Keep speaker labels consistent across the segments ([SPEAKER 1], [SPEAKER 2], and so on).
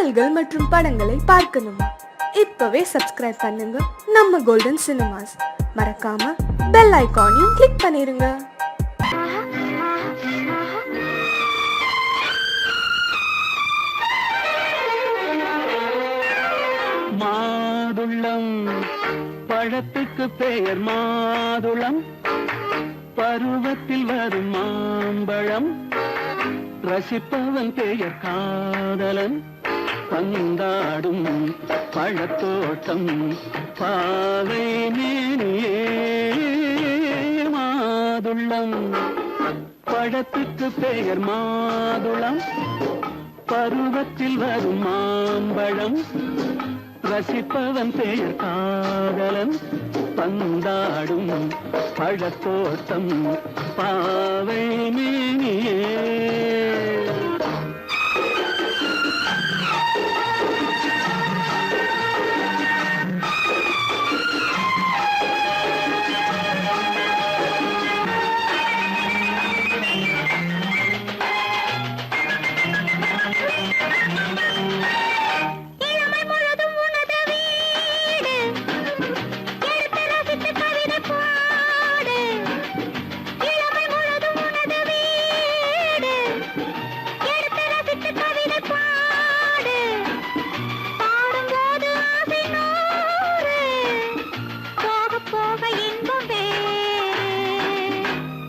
[SPEAKER 1] பாடல்கள் மற்றும் படங்களை பார்க்கணுமா? இப்பவே சப்ஸ்கிரைப் பண்ணுங்க நம்ம கோல்டன் சினிமாஸ். மறக்காம பெல் ஐகானையும் கிளிக் பண்ணிருங்க.
[SPEAKER 2] மாதுளம் பழத்துக்கு பெயர் மாதுளம், பருவத்தில் வரும் மாம்பழம், ரசிப்பவன் பெயர் காதலன், பந்தாடும் பழத்தோட்டம் பாவை மேனியே. மாதுளம் பழத்துக்கு பெயர் மாதுளம், பருவத்தில் வரும் மாம்பழம், ரசிப்பவன் பெயர் காதலன், பந்தாடும் பழத்தோட்டம் பாவை மேனியே.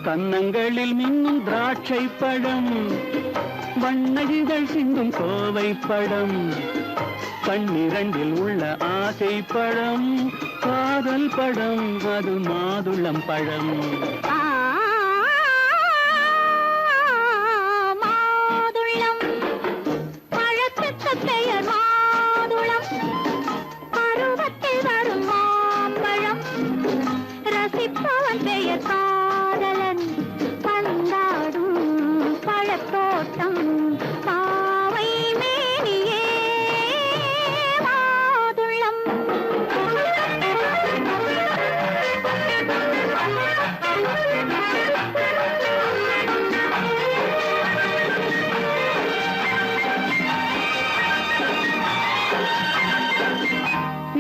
[SPEAKER 2] கன்னங்களில் மின்னும் திராட்சை பழம், வண்ணகிகள் சிந்தும் கோவை பழம், கண்ணிரண்டில் உள்ள ஆசை பழம் காதல் பழம், அது மாதுளம் பழம்.
[SPEAKER 3] மாதுளம் பழத்துக்கு பெயர் மாதுளம், பருவத்தில் வரும் மாம்பழம், ரசிப்பவன் பெயர் காதலன், பந்தாடும் பழத்தோட்டம் பாவை மேனியே. மாதுளம்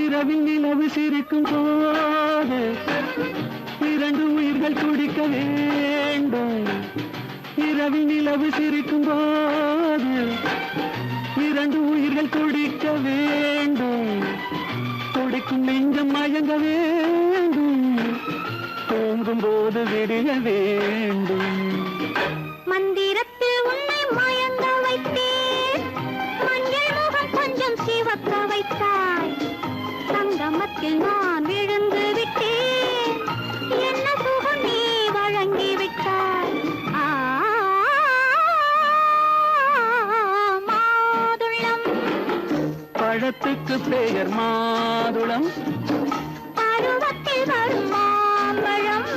[SPEAKER 2] இரவில் நிலவு சிரிக்கும் போது இரண்டு உயிர்கள் துடிக்க வேண்டும். இரவில் நிலவு சிரிக்கும் போது இரண்டு உயிர்கள் துடிக்க வேண்டும். துடிக்கும் நெஞ்சம் மயங்க வேண்டும், தூங்கும் போது விடிய வேண்டும்.
[SPEAKER 3] மந்திரத்தில் உன்னை மயங்க வைத்தேன், மஞ்சள் முகம் கொஞ்சம் சிவக்க வைத்தாய், சங்கமத்தில் நான் விழுந்து விட்டேன், என்ன சுகம் நீ வழங்கி விட்டாய். மாதுளம்
[SPEAKER 2] பழத்துக்கு பெயர் மாதுளம்,
[SPEAKER 3] பருவத்தில் வரும் மாம்பழம்,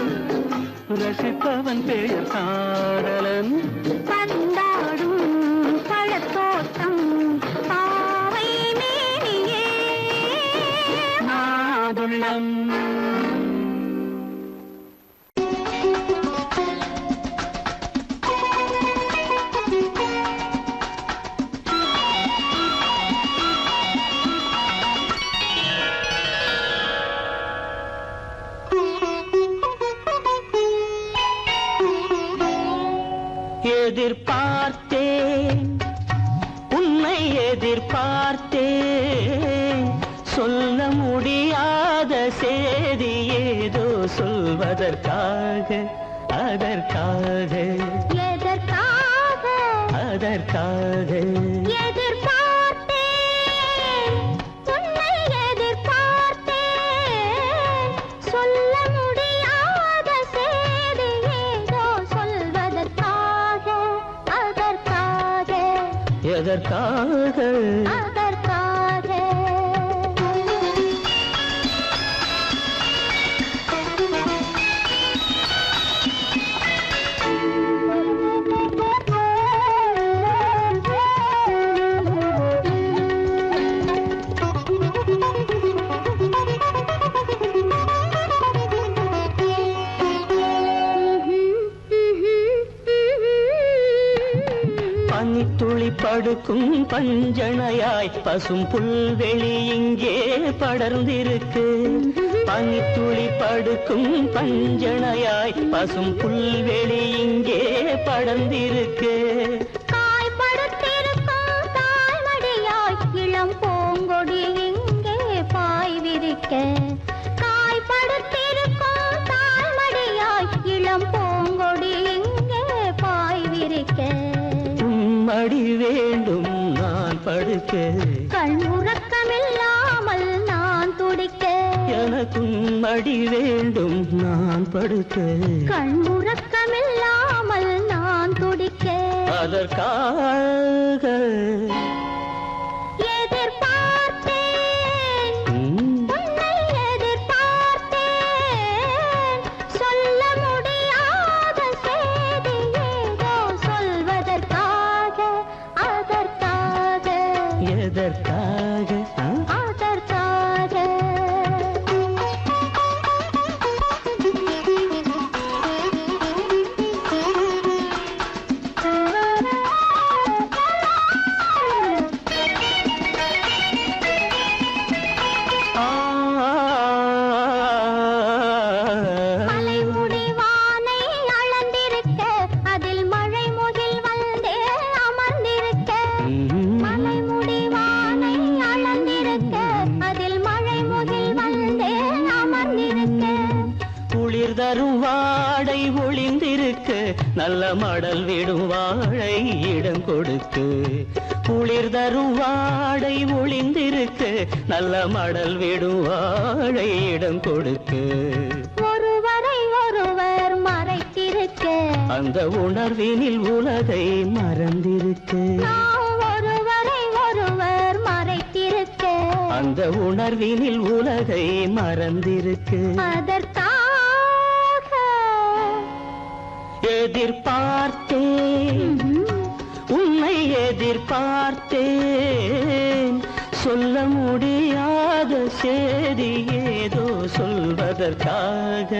[SPEAKER 2] ரசிப்பவன் பெயர் காதலன்,
[SPEAKER 3] பந்தாடும் பழத்தோட்டம் பாவை மேனியே.
[SPEAKER 2] மாதுளம். எதிர்பார்த்தேன் உன்னை எதிர்பார்த்தேன், சொல்ல முடியாத செய்தி ஏதோ சொல்வதற்காக, அதற்காக
[SPEAKER 3] எதற்காக
[SPEAKER 2] அதற்காக
[SPEAKER 3] எதிர்பார்த்தேன், உன்னை எதிர்பார்த்தேன், சொல்ல முடியாத செய்தி ஏதோ சொல்வதற்காக, அதற்காக
[SPEAKER 2] எதற்காக
[SPEAKER 3] அதற்காக.
[SPEAKER 2] பனித்துளி படு படுக்கும் பஞ்சணையாய் பசும் புல்வெளி இங்கே படர்ந்திருக்கு. பனித்துளி படுக்கும் பஞ்சணையாய் பசும் புல்வெளி இங்கே படர்ந்திருக்கு.
[SPEAKER 3] காய்படுத்திருக்கும் தாய்மடியாய் இளம் பூங்கொடி இங்கே பாய் விரிக்க. காய்படுத்திருக்கும் தாய்மடியாய் இளம் பூங்கொடி இங்கே பாய் விரிக்க.
[SPEAKER 2] மடி வேண்டும் நான் படுக்க,
[SPEAKER 3] கண்முறக்கமில்லாமல் நான் துடிக்க.
[SPEAKER 2] எனக்கும் மடி வேண்டும் நான் படுக்க,
[SPEAKER 3] கண்முறக்கமில்லாமல் நான் துடிக்க.
[SPEAKER 2] அதற்காக
[SPEAKER 3] எதிர்பார்த்தேன், உன்னை எதிர்பார்த்தேன். சொல்ல முடியாத செய்தி ஏதோ சொல்வதற்காக, அதற்காக,
[SPEAKER 2] எதற்காக
[SPEAKER 3] அதற்காக. மலைமுடி வானை அளந்திருக்க, அதில் மழை முகில் வந்தே அமர்ந்திருக்க. மலைமுடி வானை அளந்திருக்க, அதில் மழை முகில் வந்தே அமர்ந்திருக்க.
[SPEAKER 2] குளிர் தரும் வாடை ஒளிந்திருக்க, நல்ல மடல் விடும் வாழை இடம் கொடுக்கு. குளிர் தரும் வாடை ஒளிந்திருக்க, நல்ல மடல் விடும் வாழை இடம் கொடுக்கு.
[SPEAKER 3] ஒருவரை ஒருவர் மறைத்திருக்க,
[SPEAKER 2] அந்த உணர்வினில் உலகை மறந்திருக்கு.
[SPEAKER 3] நாம் ஒருவரை ஒருவர் மறைத்திருக்க.
[SPEAKER 2] அந்த உணர்வினில் உலகை மறந்திருக்கு.
[SPEAKER 3] அதற்காக
[SPEAKER 2] எதிர்பார்த்தேன், உன்னை எதிர்பார்த்தேன். சொல்ல முடியாத செய்தி ஏதோ சொல்வதற்காக,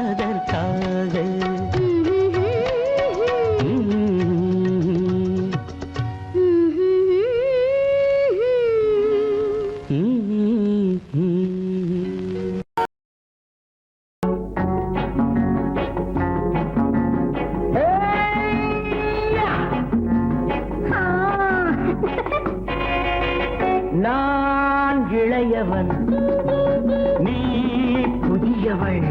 [SPEAKER 2] அதற்காக. நான் இளையவன், நீ புதியவள்.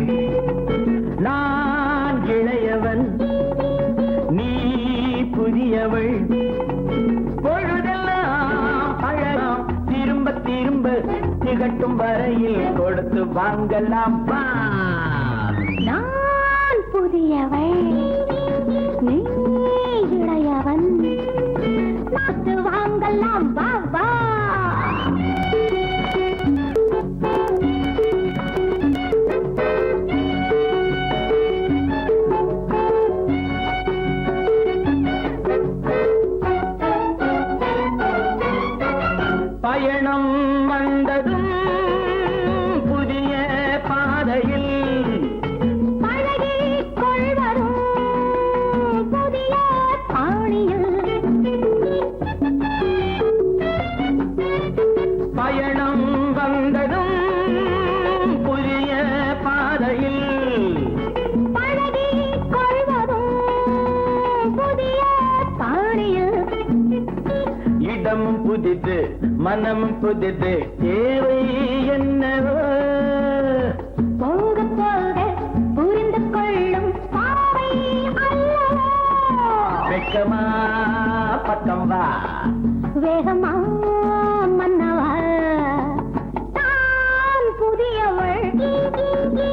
[SPEAKER 2] நான் இளையவன், நீ புதியவள். பொழுதெல்லாம் அழகாம், திரும்ப திரும்ப திகட்டும் வரையில் கொடுத்து வாங்கலாம் வா.
[SPEAKER 3] நான் புதியவள், நீ இளையவன். பார்த்து வாங்கலாம் வா வா.
[SPEAKER 2] பயணம் வந்ததும் புதிய பாதையில்
[SPEAKER 3] பழகிக் கொள்வரும் புதிய பாணியில்.
[SPEAKER 2] பயணம் வந்ததும் புதிய பாதையில்
[SPEAKER 3] பழகிக் கொள்வரும் புதிய பாணியில்.
[SPEAKER 2] இடமும் புதிது, மனமும் புதிது, தேவை என்னவோ.
[SPEAKER 3] போக போக புரிந்து கொள்ளும் பாவை அல்லவோ.
[SPEAKER 2] வெட்கமா பக்கம் வா,
[SPEAKER 3] வேகமா மன்னவா. தான் புதியவள், நீ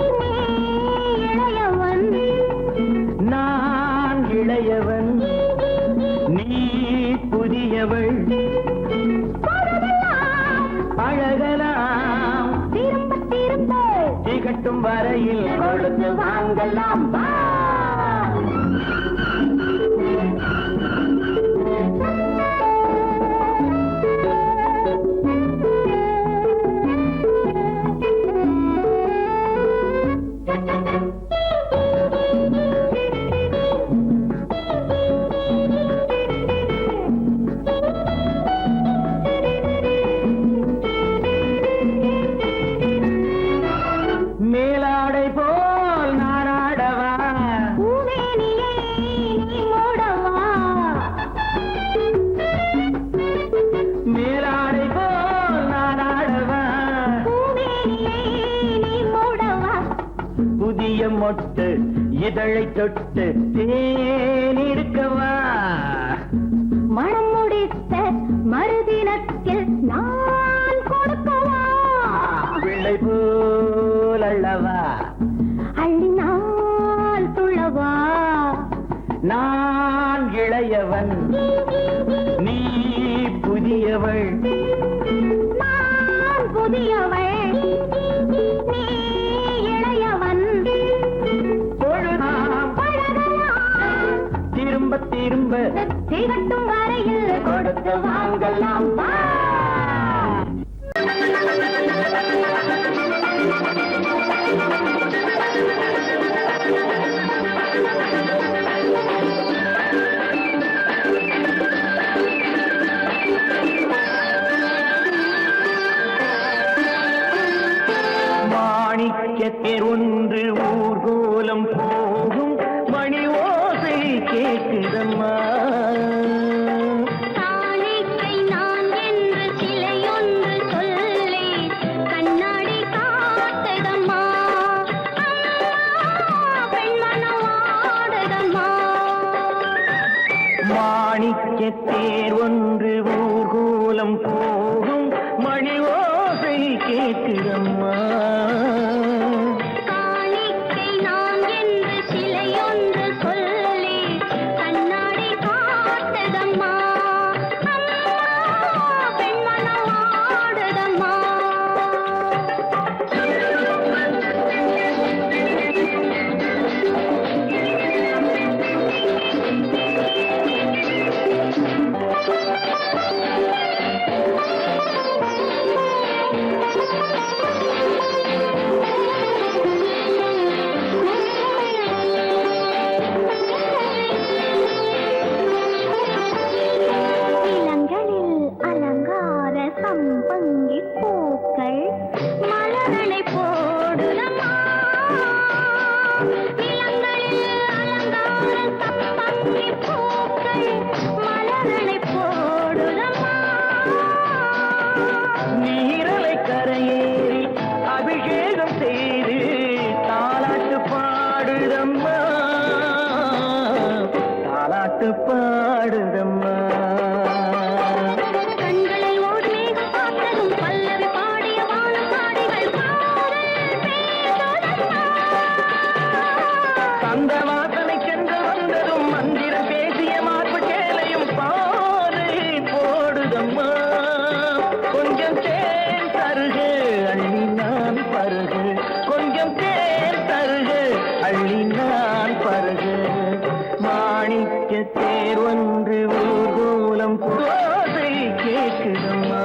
[SPEAKER 3] இளையவன்.
[SPEAKER 2] நான் இளையவன், நீ புதியவள். அழகலாம்
[SPEAKER 3] திரும்ப திரும்ப
[SPEAKER 2] திகட்டும் வரையில் கொடுத்து வாங்கலாம் வா. மொட்டு இதழை தொட்டு தேனெடுக்கவா
[SPEAKER 3] மனம் முடித்த மறுதினத்தில் நான் கொடுக்கவா
[SPEAKER 2] பிள்ளை போல் அல்லவா
[SPEAKER 3] அள்ளினால் துள்ளவா
[SPEAKER 2] நான் இளையவன் நீ புதியவள்
[SPEAKER 3] நான் புதியவள் நீ இளையவன்
[SPEAKER 2] பொழுதாம்
[SPEAKER 3] பழகலாம்
[SPEAKER 2] திரும்ப திரும்ப
[SPEAKER 3] திகட்டும் வரையில் கொடுத்து வாங்கலாம் வா.
[SPEAKER 2] மாணிக்கத்தில் ஒன்று ஊர்கோலம் போகும் மணி ஓசை கேட்குதம்மா
[SPEAKER 3] காணிக்கை நான் என்று சிலையொன்று சொல்லி கண்ணாடி காத்ததம்மா பெண்மனம் ஆடுதம்மா
[SPEAKER 2] மாணிக்கத்தேர் ஒன்று ஊர்கோலம் போகும் மணி ஓசை கேட்குதம்மா
[SPEAKER 3] காணிக்கை நான் என்று சிலையொன்று சொல்லி கண்ணாடி காத்ததம்மா பெண்மனம் ஆடுதம்மா இளங்களில் அலங்கார சம்பங்கி பூக்கள் மலரனை போடுதம்மா இளங்களில் அலங்கார சம்பங்கி பூக்கள் மலரனை போடுதம்மா
[SPEAKER 2] நீரலை கரையேறி அபிஷேகம் செய்து தாலாட்டு பாடுதம்மா தாலாட்டு பாடுதம்மா
[SPEAKER 3] கண்களில் ஓடி மேகம் பார்த்ததும் பல்லவி பாடிய வானம் பாடிகள் காதல் பேசுதம்மா
[SPEAKER 2] அந்த வாசனை சென்று வந்ததும் மந்திரம் பேசிய மார்பு சேலையும் பாறை போடுதம்மா கொஞ்சம் தேன் தருகு அள்ளி நான் பருகு கொஞ்சம் தேன் தருகு அள்ளி நான் பருகு மாணிக்க தேர் ஒன்று ஊர்கோலம் போதை கேட்குதம்மா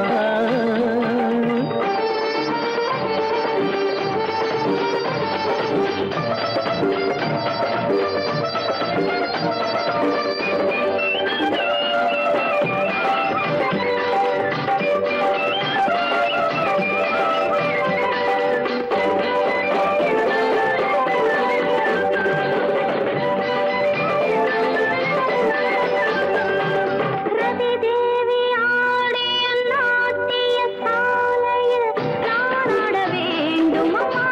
[SPEAKER 3] ரதி தேவி ஆடிய நாட்டிய சாலையில் நான் ஆட வேண்டுமம்மா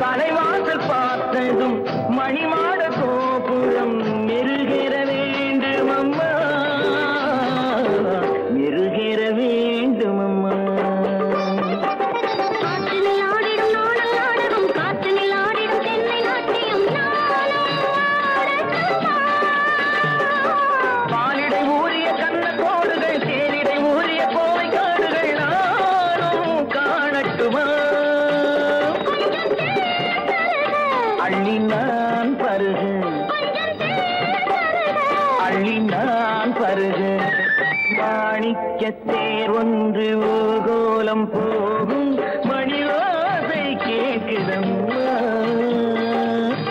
[SPEAKER 2] தலைவாசல் பார்த்ததும் மணிமாட கோபுரம் மெருகிற வேண்டும் அம்மா மெருகிற வேண்டும் அம்மா
[SPEAKER 3] காற்றினில் ஆடிடும் நாடல் நாடகம் காற்றினில் ஆடிடும் தென்னை நாட்டியம் நானும் ஆடட்டுமா
[SPEAKER 2] பாலிடை ஊறிய கண்ண கோடுகள் தேரிடை ஊறிய கோவை காடுகள் நானும் காணட்டுமா அள்ளி நான் பருகு அள்ளி நான் பருகு மாணிக்கத்தேர் ஒன்று ஊர்கோலம் போகும் மணி ஓசை கேட்குதம்மா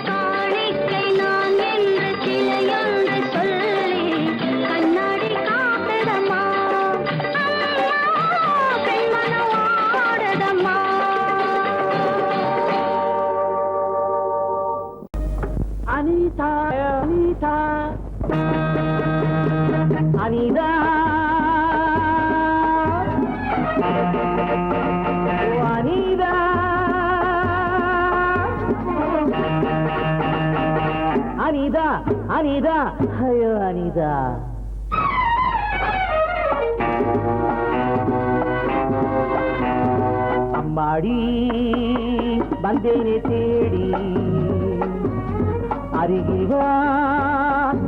[SPEAKER 3] காணிக்கை நான் என்று சிலையொன்று சொல்லி கண்ணாடி காத்ததம்மா பெண்மனம் ஆடுதம்மா
[SPEAKER 2] அனிதா அனிதா அனிதா ஓ அனிதா அனிதா, ஐயோ அனிதா. அம்மாடி வந்தேனே தேடி, அருகில் வா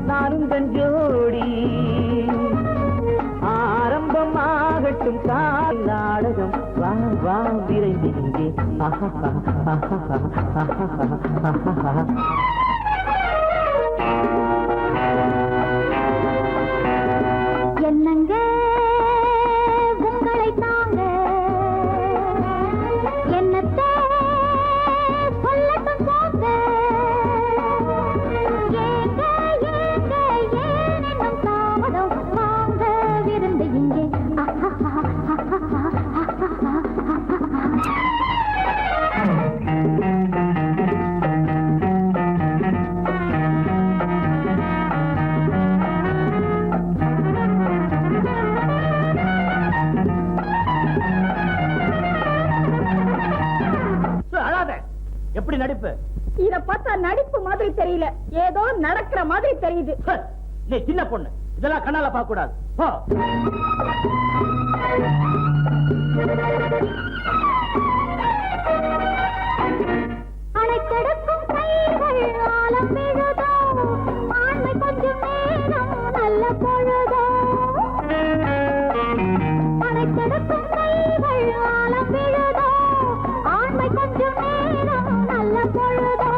[SPEAKER 2] நானும் கஞ்சோடி, ஆரம்பமாகட்டும் கால் நாடகம், வா வா விரைந்து இங்கே.
[SPEAKER 3] என்னங்க உங்களை தாங்க என்னத்தை சொல்லட்டும் போங்க, ஏங்க ஏங்க ஏன் என்னும் தாமதம், வாங்க விருந்து இங்கே.
[SPEAKER 2] எப்படி நடிப்பு?
[SPEAKER 4] இத பார்த்தா நடிப்பு மாதிரி தெரியல, ஏதோ நடக்கிற மாதிரி தெரியுது.
[SPEAKER 2] நீ சின்ன பொண்ணு, இதெல்லாம் கண்ணால பார்க்க கூடாது.
[SPEAKER 3] அணைக்கெடுக்கும் கைகள் ஆலம் விழுதோ, ஆண்மை கொஞ்சம் நேரம் நல்ல பொழுதோ. அணைக்கெடுக்கும் கைகள் ஆலம் விழுதோ, ஆண்மை கொஞ்சம் நேரம் நல்ல பொழுதோ.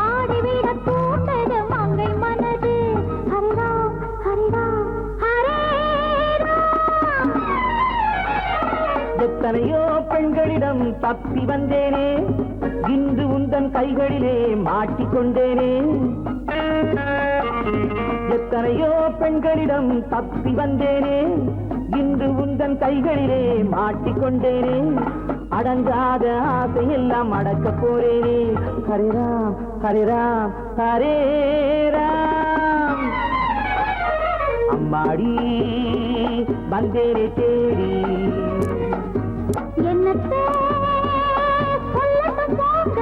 [SPEAKER 3] ஆடிவிட தூண்டது மங்கை மனது, ஹரிராம் ஹரிராம் ஹரேராம்.
[SPEAKER 2] எத்தனையோ பெண்களிடம் தப்பி வந்தேனே, இன்று உந்தன் கைகளிலே மாட்டிக்கொண்டேனே. எத்தனையோ பெண்களிடம் தப்பி வந்தேனே, இன்று உந்தன் கைகளிலே மாட்டிக்கொண்டேனே. அடங்காத ஆசையெல்லாம் அடக்க போறேனே. ஹரிராம் ஹரிராம் ஹரேராம். அம்மாடி வந்தேனே தேடி,
[SPEAKER 3] என்னத்தை சொல்லட்டும் போங்க.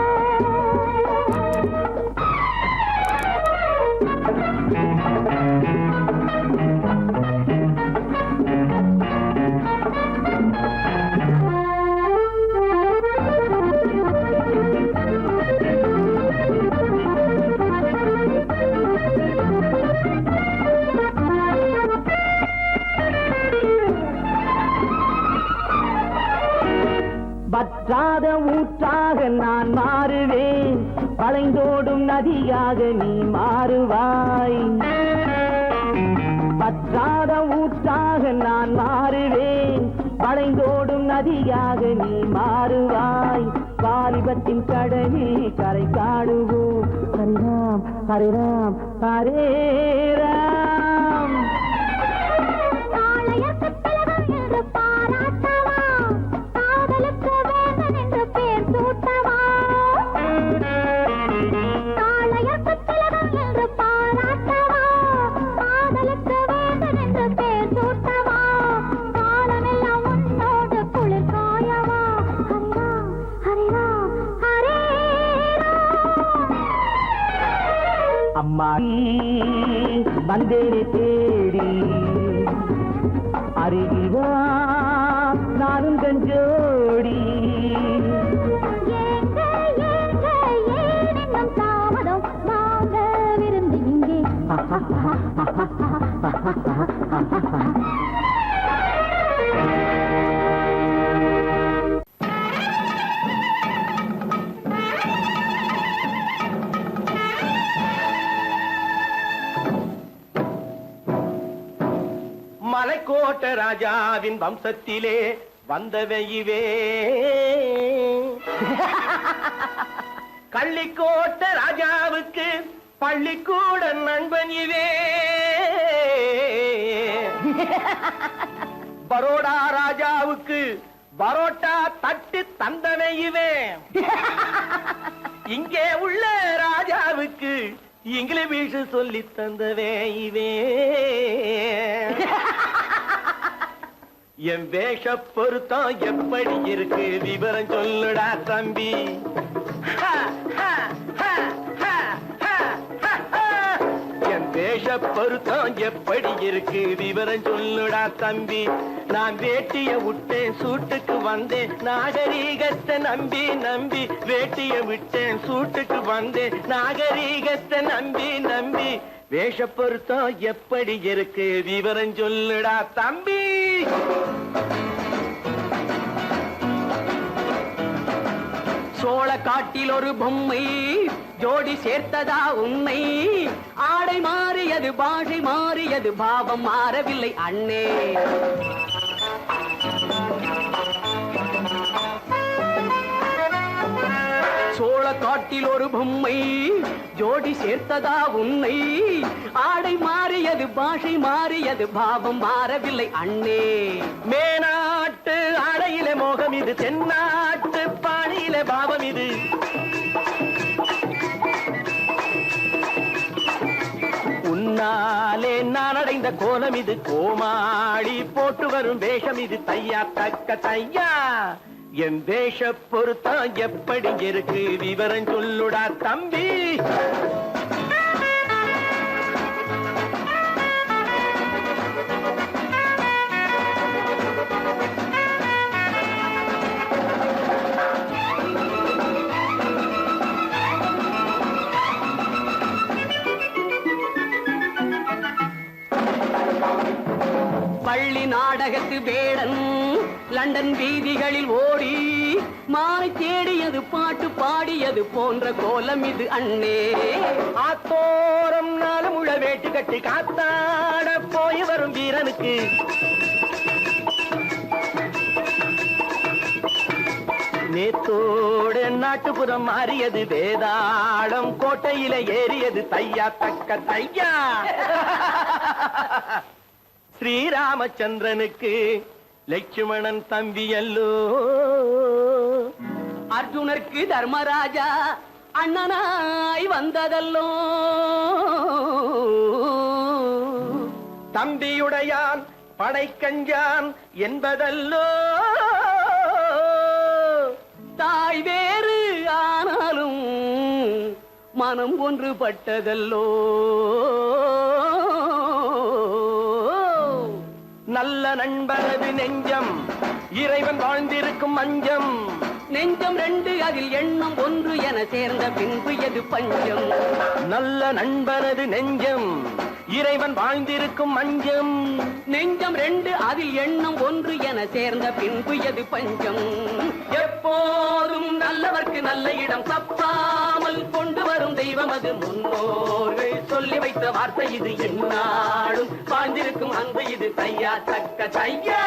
[SPEAKER 2] வற்றாத ஊற்றாக நான் மாறுவேன், வளைந்தோடும் நதியாக நீ மாறுவாய். வற்றாத ஊற்றாக நான் மாறுவேன், வளைந்தோடும் நதியாக நீ மாறுவாய். வாலிபத்தின் கடலில் கரை காணுவோம். ஹரிராம் ஹரிராம் ஹரேராம்.
[SPEAKER 3] தாளையர்க்கு திலகம் என்று பாராட்டவா, காதலுக்கு வேந்தன் என்று பேர் சூட்டவா. தாளையர்க்கு திலகம் என்று பாராட்டவா, காதலுக்கு வேந்தன் என்று பேர் சூட்டவா. காலமெல்லாம் உன்னோடு குளிர் காயவா. ஹரிராம் ஹரிராம் ஹரேராம்.
[SPEAKER 2] அம்மா வந்தேனே தேடி, அருகில் வா நானும் கஞ்சோடி.
[SPEAKER 3] ஏங்க ஏங்க ஏன் இன்னும் தாமதம், வாங்க விருந்து இங்கே.
[SPEAKER 5] மலைக்கோட்ட ராஜாவின் வம்சத்திலே வந்தவையுவே, கள்ளிக்கோட்ட ராஜாவுக்கு பள்ளிக்கூட நண்பன் இவே. பரோடா ராஜாவுக்கு பரோட்டா தட்டு தந்தனை இவே. இங்கே உள்ள ராஜாவுக்கு இங்கிலீஷ் சொல்லி தந்தவே இவே. என் வேஷ பொருத்தம் எப்படி இருக்கு விவரம் சொல்லுடா தம்பி. வேஷ பொருத்தம் எப்படி இருக்கு விவரம் சொல்லுடா தம்பி. நான் வேட்டிய விட்டேன் சூட்டுக்கு வந்தேன் நாகரீகத்தை நம்பி நம்பி. வேட்டிய விட்டேன் சூட்டுக்கு வந்தேன் நாகரீகத்தை நம்பி நம்பி. வேஷ பொருத்தம் எப்படி இருக்கு விவரம் சொல்லுடா தம்பி.
[SPEAKER 2] சோழ காட்டில் ஒரு பொம்மை ஜோடி சேர்த்ததா உண்மை. ஆடை மாறியது பாஷை மாறியது பாவம் மாறவில்லை அண்ணே. சோழ காட்டில் ஒரு பொம்மை ஜோடி சேர்த்ததா உண்மை. ஆடை மாறியது பாஷை மாறியது பாவம் மாறவில்லை அண்ணே.
[SPEAKER 5] மேனாட்டு ஆடையில மோகம் இது தென்னாட்டு பாணியில பாவம் இது. உன்னாலே நான் அடைந்த கோலம் இது. கோமாளி போட்டு வரும் வேஷம் இது. தையா தக்க தையா என் வேஷ பொருத்தம் எப்படி இருக்கு விவரம் சொல்லுடா தம்பி.
[SPEAKER 2] பள்ளி நாடகத்து வேடன் லண்டன் வீதிகளில் ஓடி மாலை தேடியது பாட்டு பாடியது போன்ற கோலம் இது அண்ணே.
[SPEAKER 5] ஆத்தோரம் நாலு முழ வேட்டு கட்டி காத்தாட போய் வரும் வீரனுக்கு நேத்தோடு நாட்டுப்புறம் மாறியது. வேதாளம் கோட்டையில ஏறியது. தையா தக்க தையா ஸ்ரீராமச்சந்திரனுக்கு லட்சுமணன் தம்பி அல்லோ.
[SPEAKER 2] அர்ஜுனருக்கு தர்மராஜா அண்ணனாய் வந்ததல்லோ.
[SPEAKER 5] தம்பியுடையான் படைக்கஞ்சான் என்பதல்லோ.
[SPEAKER 2] தாய் வேறு ஆனாலும் மனம் ஒன்றுபட்டதல்லோ.
[SPEAKER 5] நல்ல நண்பனது நெஞ்சம் இறைவன் வாழ்ந்திருக்கும் மஞ்சம்.
[SPEAKER 2] நெஞ்சம் ரெண்டு அதில் எண்ணம் ஒன்று என சேர்ந்த பின்பு எது பஞ்சம்.
[SPEAKER 5] நல்ல நண்பனது நெஞ்சம் இறைவன் வாழ்ந்திருக்கும் மஞ்சம்.
[SPEAKER 2] நெஞ்சம் ரெண்டு அதில் எண்ணம் ஒன்று என சேர்ந்த பின்பு எது பஞ்சம். எப்போதும் நல்லவர்க்கு நல்ல இடம் தப்பாமல் கொண்டு வரும் தெய்வம் அது. முன்னோர்கள் சொல்லி வைத்த வார்த்தை இது. என்னாலும் வாழ்ந்திருக்கும் அன்பு இது. தையா தக்க தையா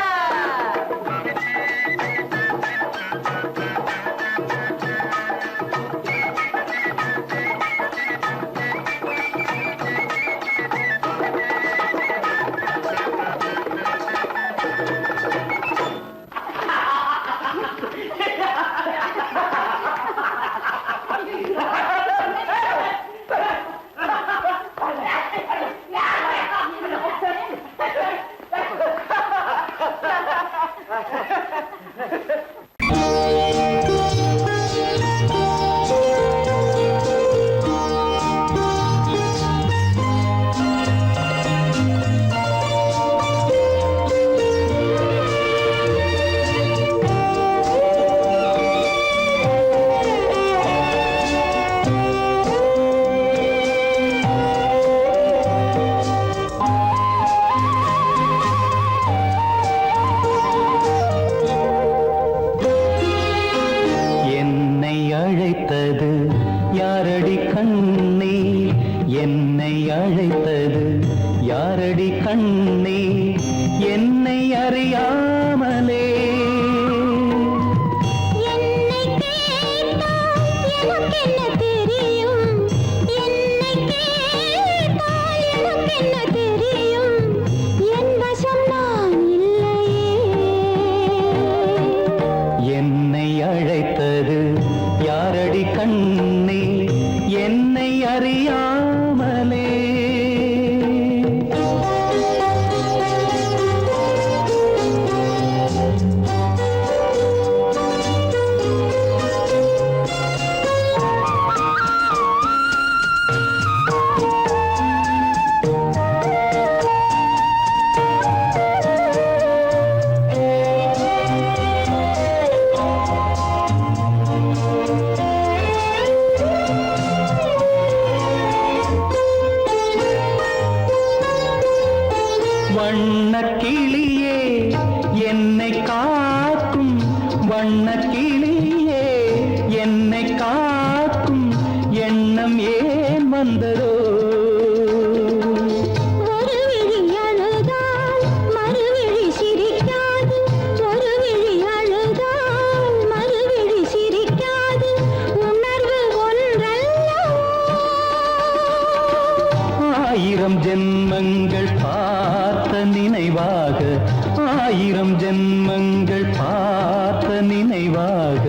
[SPEAKER 6] ஆயிரம் ஜென்மங்கள் பார்த்த நினைவாக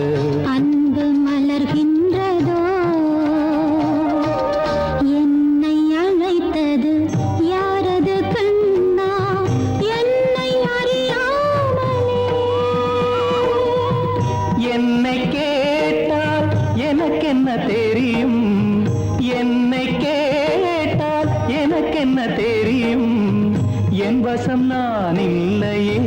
[SPEAKER 3] அன்பு மலர்கின்றதோ என்னை அழைத்தது யாரது கண்ணா என்னை அறியாமலே
[SPEAKER 6] என்னை கேட்டால் எனக்கென்ன தெரியும் என்னை கேட்டால் எனக்கென்ன தெரியும் என் வசம் நான் இல்லையே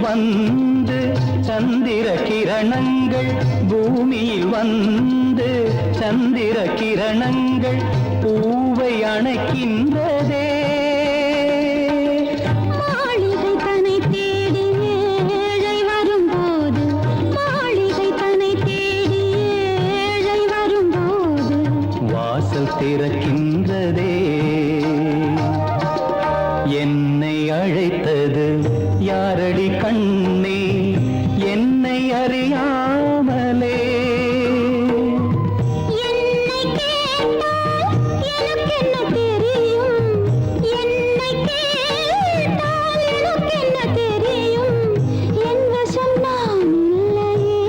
[SPEAKER 6] வந்து சந்திர கிரணங்கள் பூமியில் வந்து சந்திர கிரணங்கள் பூவை அணைக்கின்றதே
[SPEAKER 3] மாளிகை தன்னை தேடி ஏழை வரும்போது மாளிகை தன்னை தேடி ஏழை வரும்போது
[SPEAKER 6] வாசல் திறக்கின்றதே என்னை அழைத்தது யாரடி கண்ணே என்னை அறியாமலே
[SPEAKER 3] என்னை கேட்டால் எனக்கென்ன தெரியும் என்னை கேட்டால் எனக்கென்ன தெரியும் என் வசம் நான் இல்லையே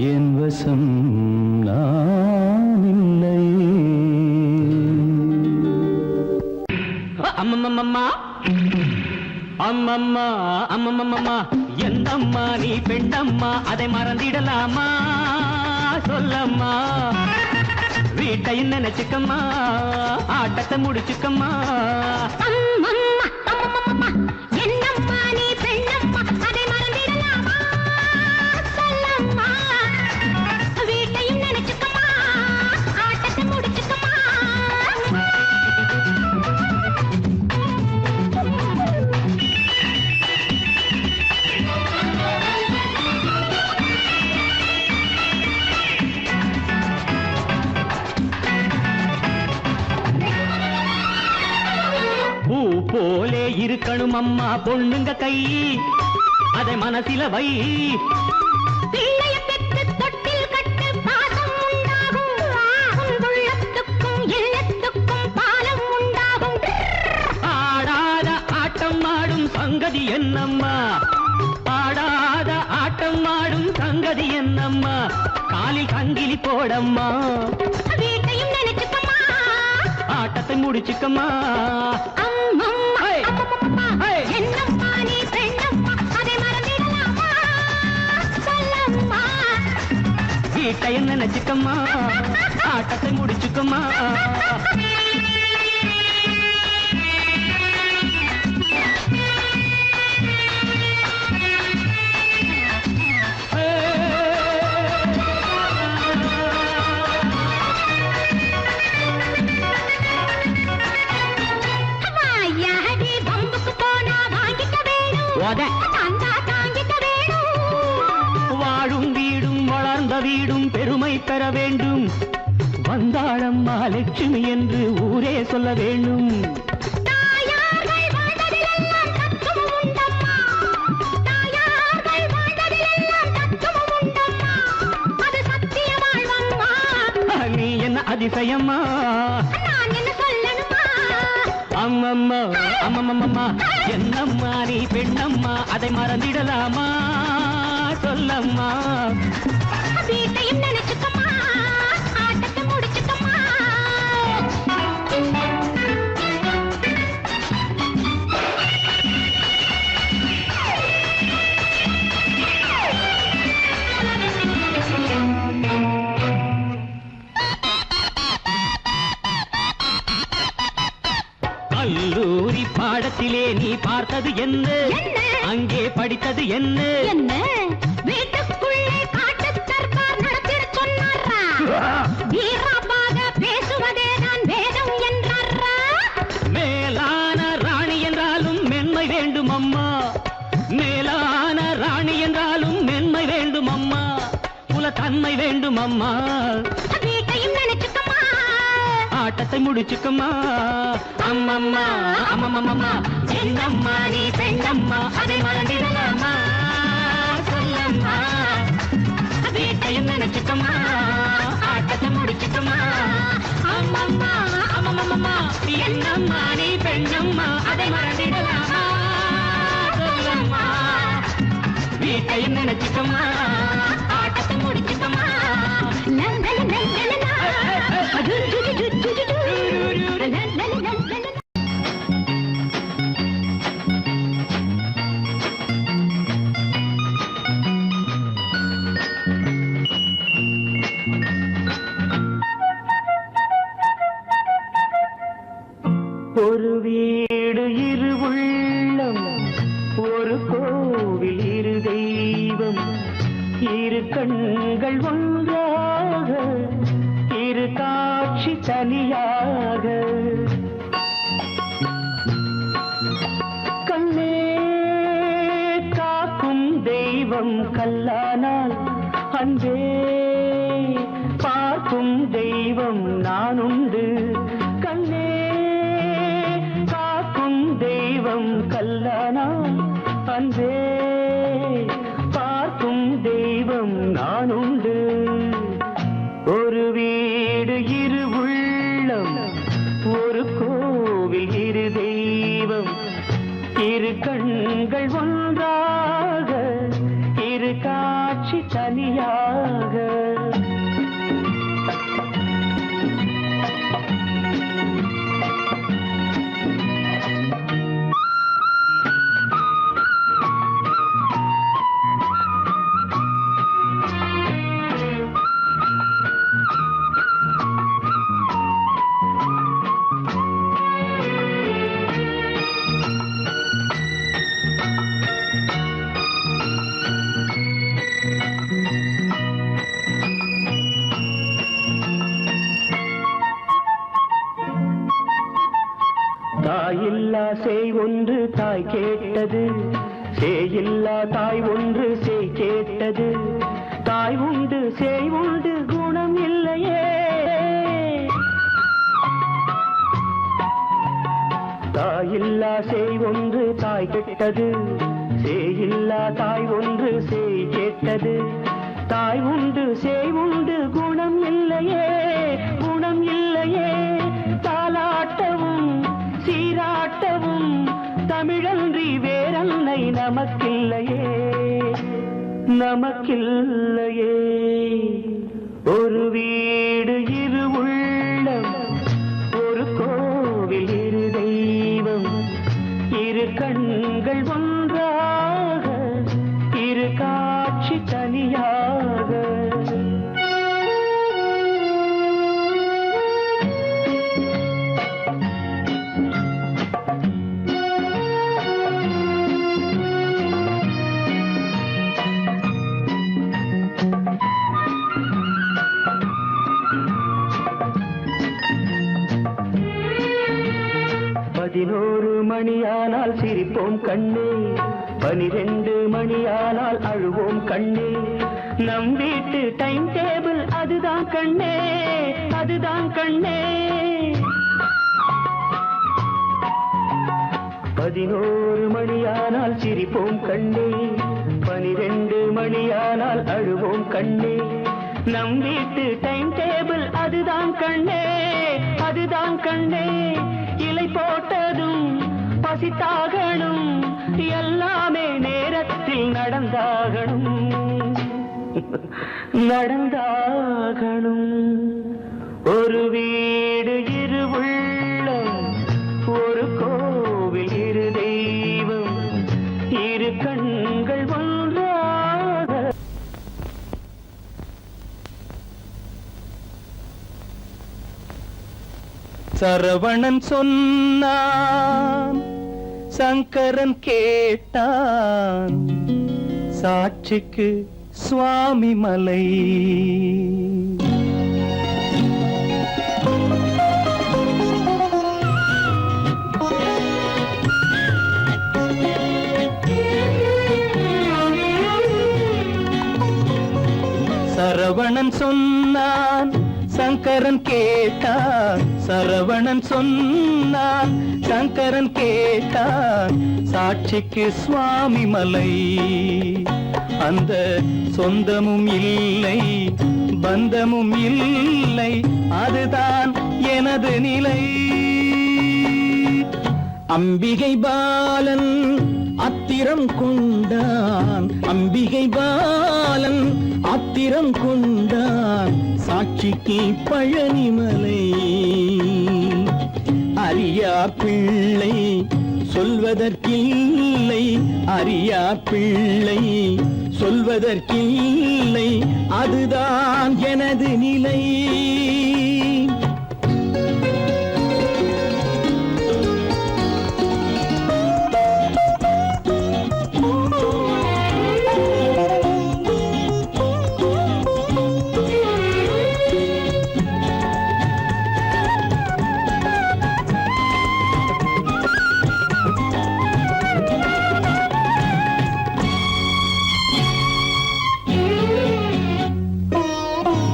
[SPEAKER 6] என் வசம் நான் இல்லையே
[SPEAKER 2] அம்மம்மம்மா அம்மம்மா அம்மம்மம்மா எந்தம்மா நீ பெண்ணம்மா அதை மறந்திடலாமா சொல்லம்மா வீட்டை நினைச்சுக்கம்மா ஆட்டத்தை முடிச்சுக்கம்மா
[SPEAKER 3] அம்மம்மா அம்மம்மா என்னம்மா நீ பெண்ணம்மா அதை மறந்திடலாமா சொல்லம்மா வீட்டையும் நினைச்சுக்கம்மா ஆட்டத்தை முடிச்சுக்கம்மா
[SPEAKER 2] பூ போலே இருக்கணும் அம்மா பொண்ணுங்க கை அதை மனசில வை
[SPEAKER 3] பிள்ளைய பெற்று தொட்டில் கட்டு பாசம் உண்டாகும் உன் உள்ளத்துக்கும் இல்லத்துக்கும் பாலம் உண்டாகும்
[SPEAKER 2] ஆடாத ஆட்டம் ஆடும் சங்கதி என்னம்மா ஆடாத ஆட்டம் ஆடும் சங்கதி என்னம்மா காலில் சங்கிலி போடம்மா
[SPEAKER 3] வீட்டையும் நினைச்சுக்கம்மா
[SPEAKER 2] ஆட்டத்தை முடிச்சுக்கம்மா
[SPEAKER 3] அம்மம்மா
[SPEAKER 2] ஹே!
[SPEAKER 3] அம்மம்மா
[SPEAKER 2] ஹே!
[SPEAKER 3] என்னம்மா நீ பெண்ணம்மா அதை மறந்திடலாமா சொல்லம்மா
[SPEAKER 2] வீட்டைய நினைச்சுக்கம்மா ஆட்டத்தை முடிச்சுக்கம்மா
[SPEAKER 3] வாயாடி பம்புக்கு போனா வாங்கிக்க வேணும்
[SPEAKER 2] உத.
[SPEAKER 3] தந்தா தாங்கிக்க வேணும்
[SPEAKER 2] வாழும் வீடும் வளர்ந்த வீடும் பெருமை பெற வேண்டும் வந்தாளம்மா லட்சுமி என்று ஊரே சொல்ல வேண்டும்
[SPEAKER 3] தாயார்கள் வாழ்ந்ததிலெல்லாம் தத்துவம் உண்டம்மா தாயார்கள் வாழ்ந்ததிலெல்லாம் தத்துவம் உண்டம்மா அது சத்திய வாழ்வம்மா
[SPEAKER 2] நீ என்ன அதிசயம்மா
[SPEAKER 3] நான் என்ன சொல்லணுமா
[SPEAKER 2] அம்மம்மா அம்மம்மம்மா என்னம்மா நீ பெண்ணம்மா அதை மறந்திடலாமா சொல்லம்மா
[SPEAKER 3] வீட்டையும் நினைச்சுக்கம்மா ஆட்டத்தை முடிச்சுக்கம்மா
[SPEAKER 2] கல்லூரி பாடத்திலே நீ பார்த்தது என்ன
[SPEAKER 3] என்ன?
[SPEAKER 2] அங்கே படித்தது என்ன
[SPEAKER 3] என்ன வீட்டுக்குள்ளே காட்டு தர்பார் நடத்திட சொன்னாரா வீராபாக பேசுவதே தான் வேதம் என்றாரா
[SPEAKER 2] மேலான ராணி என்றாலும் மென்மை வேண்டும் அம்மா மேலான ராணி என்றாலும் மென்மை வேண்டும் அம்மா குலத்தன்மை வேண்டும் அம்மா
[SPEAKER 3] வீட்டையும் நினைச்சுக்கமா
[SPEAKER 2] ஆட்டத்தை முடிச்சுக்கம்மா அம்மம்மா அம்மம்மம்மா என்னம்மா நீ பெண்ணம்மா அதை மறந்திடலாமா சொல்லம்மா வீட்டையும் நினைச்சுக்கம்மா ஆட்டத்தை முடிச்சுக்கம்மா அம்மம்மா அம்மம்மம்மா என்னம்மா நீ பெண்ணம்மா அதை மறந்திடலாமா சொல்லம்மா வீட்டையும் நினைச்சுக்கம்மா ஆட்டத்தை முடிச்சுக்கம்மா
[SPEAKER 6] ஒரு வீடு இரு உள்ளம் ஒரு கோவில் இரு தெய்வம் இரு கண்கள் ஒன்றாக இரு காட்சி தனியாக கண்ணே காக்கும் தெய்வம் கல்லானால் அன்பே பார்க்கும் தெய்வம் நானுண்டு கண்ணே காக்கும் தெய்வம் கல்லானால் அன்பே பார்க்கும் தெய்வம் நானுண்டு ஒரு வீடு இரு உள்ளம் ஒரு கோவில் இரு தெய்வம் இரு கண்கள் ஒன்றாக இரு காட்சி தனியாக தாயில்லா சேய் ஒன்று தாய் கேட்டது சேயில்லா தாய் ஒன்று சேய் கேட்டது தாய் உண்டு சேய் உண்டு குணம் இல்லையே தாயில்லா சேய் ஒன்று தாய் கேட்டது சேயில்லா தாய் ஒன்று சேய் கேட்டது தாய் உண்டு சேய் உண்டு குணம் இல்லையே குணம் இல்லையே தாலாட்டவும் சீராட்டவும் தமிழன்றி வேறன்னை நமக்கில்லையே நமக்கில்லையே ஒரு வீடு இரு உள்ளம் ஒரு கோவில் இரு தெய்வம் இரு கண்கள் ஒன்றாக இரு காட்சி தனியாக பதினோரு மணியானால் சிரிப்போம் கண்ணே 12 மணியானால் அழுவோம் கண்ணே நம் வீட்டு டைம் டேபிள் அதுதான் கண்ணே அதுதான் கண்ணே 11 மணியானால் சிரிப்போம் கண்ணே 12 மணியானால் அழுவோம் கண்ணே நம் வீட்டு டைம் டேபிள் அதுதான் கண்ணே அதுதான் கண்ணே இலை போட்டதும் பசித்தாகணும் எல்லாமே நேரத்தில் நடந்தாகணும் நடந்தாகணும் ஒரு வீடு இரு உள்ளம் ஒரு கோவில் இரு தெய்வம் இரு கண்கள் ஒன்றாக சரவணன் சொன்னான் சங்கரன் கேட்டான் சாட்சிக்கு சுவாமி மலை. சரவணன் சொன்னான் சங்கரன் கேட்டான், சரவணன் சொன்னான் சங்கரன் கேட்டான் சாட்சிக்கு சுவாமி மலை. அந்த சொந்தமும் இல்லை பந்தமும் இல்லை, அதுதான் எனது நிலை.
[SPEAKER 5] அம்பிகை பாலன் அத்திரம் கொண்டான், அம்பிகை பாலன் ஆத்திரம் கொண்டான் சாட்சிக்கு பழனிமலை. அறியா பிள்ளை சொல்வதற்கில்லை, அறியா பிள்ளை சொல்வதற்கில்லை, அதுதான் எனது நிலை.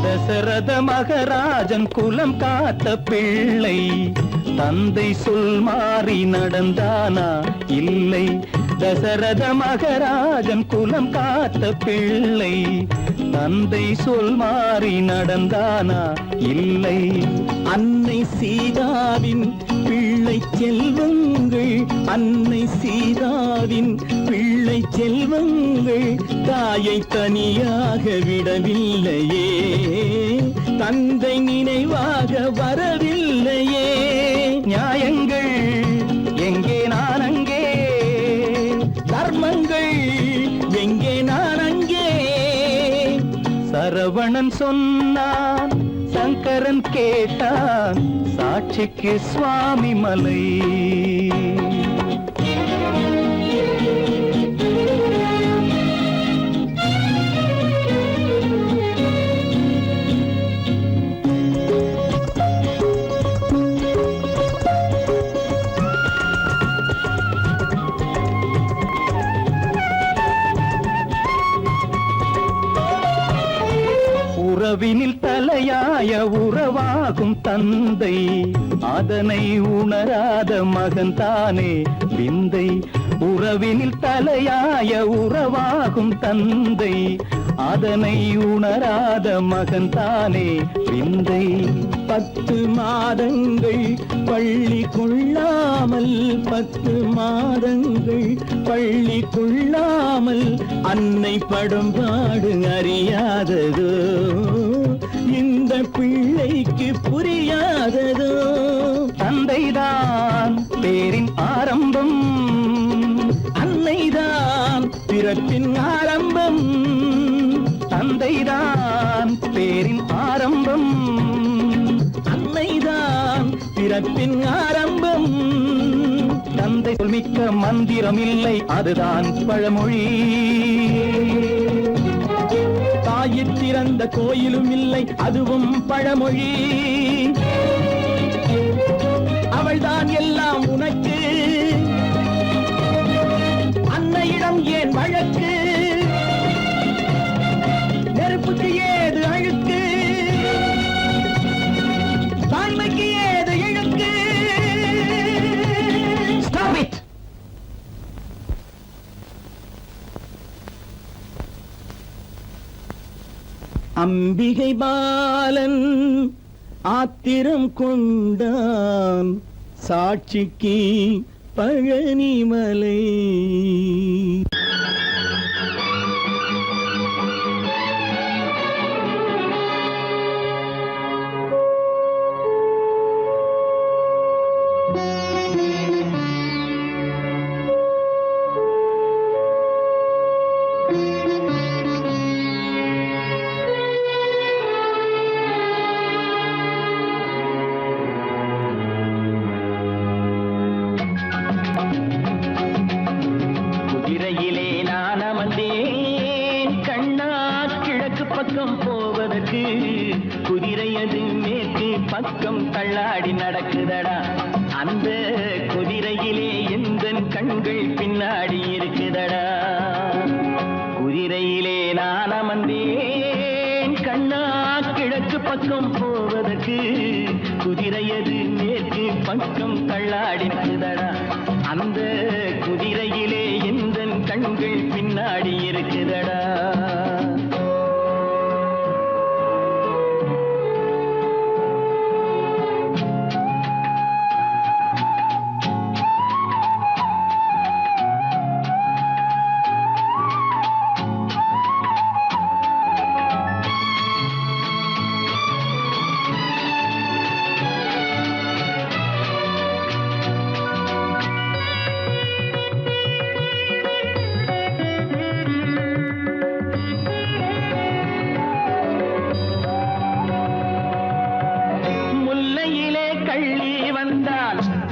[SPEAKER 6] தசரத மகராஜன் குலம் காத்த பிள்ளை, தந்தை சொல் மாறி நடந்தானா இல்லை. தசரத மகராஜன் குலம் காத்த பிள்ளை, தந்தை சொல் மாறி நடந்தானா இல்லை.
[SPEAKER 5] அன்னை சீதாவின் பிள்ளை செல்வங்கள், அன்னை சீதாவின் பிள்ளை செல்வங்கள் தாயை தனியாக விடவில்லையே, தந்தை நினைவாக வரவில்லையே.
[SPEAKER 6] நியாயங்கள் எங்கே நான் அங்கே,
[SPEAKER 5] தர்மங்கள் எங்கே நான் அங்கே.
[SPEAKER 6] சரவணன் சொன்னான் சங்கரன் கேட்டான் சாட்சிக்கு சுவாமி மலை. உறவினில் தலையாய உறவாகும் தந்தை, அதனை உணராத மகன் தானே விந்தை. உறவினில் தலையாய உறவாகும் தந்தை, அதனை உணராத மகன் தானே விந்தை.
[SPEAKER 5] 10 மாதங்கள் பள்ளி கொள்ளாமல், 10 மாதங்கள் பள்ளி கொள்ளாமல் அன்னை படும் பாடு அறியாததோ, இந்த பிள்ளைக்கு புரியாததோ.
[SPEAKER 6] தந்தைதான் பேரின் ஆரம்பம்,
[SPEAKER 5] அன்னைதான் பிறப்பின் ஆரம்பம்.
[SPEAKER 6] தந்தைதான் பேரின் ஆரம்பம்,
[SPEAKER 5] அன்னைதான் பிறப்பின் ஆரம்பம்.
[SPEAKER 6] தந்தை சொல்மிக்க மந்திரம் இல்லை, அதுதான் பழமொழி.
[SPEAKER 5] தாயிற் திறந்த கோயிலும் இல்லை, அதுவும் பழமொழி. அவள்தான் எல்லாம் உனக்கு, அன்னையிடம் ஏன் வழக்கு? நெருப்புக்கு ஏது அழுக்கு, தாய்மைக்கு ஏது இழுக்கு? Stop it! அம்பிகை பாலன் ஆத்திரம் கொண்டான் சாட்சிக்கு பழனிமலை. இருக்குதடா குதிரையிலே நான் அமர்ந்தேன் கண்ணா கிழக்கு பக்கம் போவதற்கு குதிரையது மேற்கு பக்கம் தள்ளாடினதடா அந்த குதிரையிலே எந்த கண்கள் பின்னாடி இருக்குதடா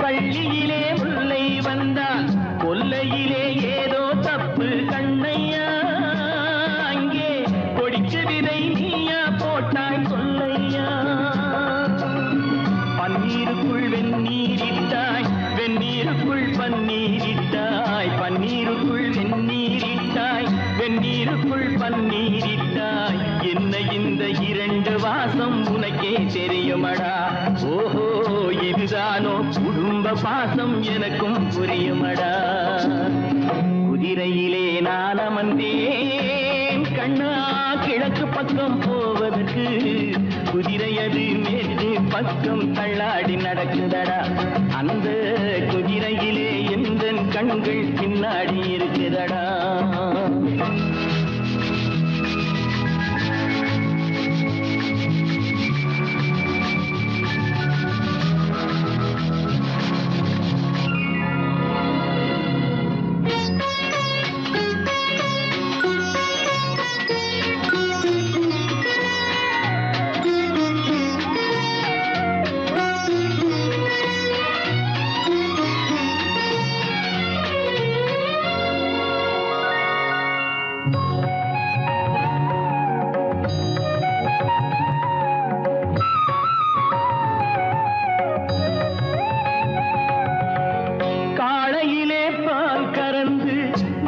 [SPEAKER 5] பள்ளியிலே முல்லை வந்தால் கொல்லையிலே ஏதோ தப்பு கண்ணையா அங்கே கொடிச்சு விதை நீயா போட்டாய் சொல்லையா பன்னீருக்குள் வெந்நீரிட்டாய் வெந்நீருக்குள் பன்னீரிட்டாய் பன்னீருக்குள் வெந்நீரிட்டாய் வெந்நீருக்குள் பன்னீரிட்டாய் என்ன இந்த இரண்டு வாசம் உனக்கே தெரியுமடா ஓஹோ இதுதானோ குடும்ப பாசம் எனக்கும் புரியுமடா குதிரையிலே நான் அமர்ந்தேன் கண்ணா கிழக்கு பக்கம் போவதற்கு குதிரையது மேற்கு பக்கம் தள்ளாடி நடக்குதடா அந்த குதிரையிலே எந்த கண்கள் பின்னாடி இருக்குதடா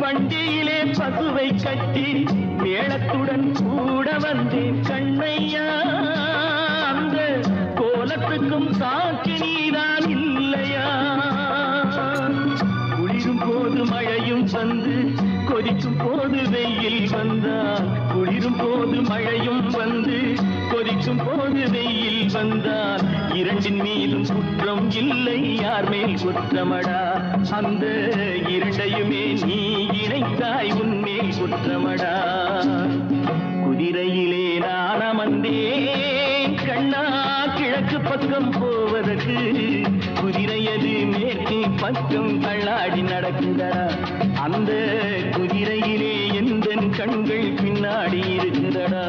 [SPEAKER 5] வண்டியிலே பசுவை கட்டி மேளத்துடன் கூட வந்தேன் கண்ணையா அந்த கோலத்துக்கும் சாட்சி நீதான் இல்லையா குளிரும் போது மழையும் வந்து கொதிக்கும் போது வெயில் வந்தால் குளிரும் போது மழையும் வந்து கொதிக்கும் போது வெயில் வந்தால் இரண்டின் மீதும் குற்றம் இல்லை யார் மேல் குற்றமடா அந்த இரண்டையுமே நீ இணைத்தாய் உன்மேல் குற்றமடா குதிரையிலே நான் அமர்ந்தேன் கண்ணா கிழக்கு பக்கம் போவதற்கு குதிரையது மேற்கு பக்கம் தள்ளாடி நடக்குதடா அந்த குதிரையிலே எந்த கண்கள் பின்னாடி இருக்குதடா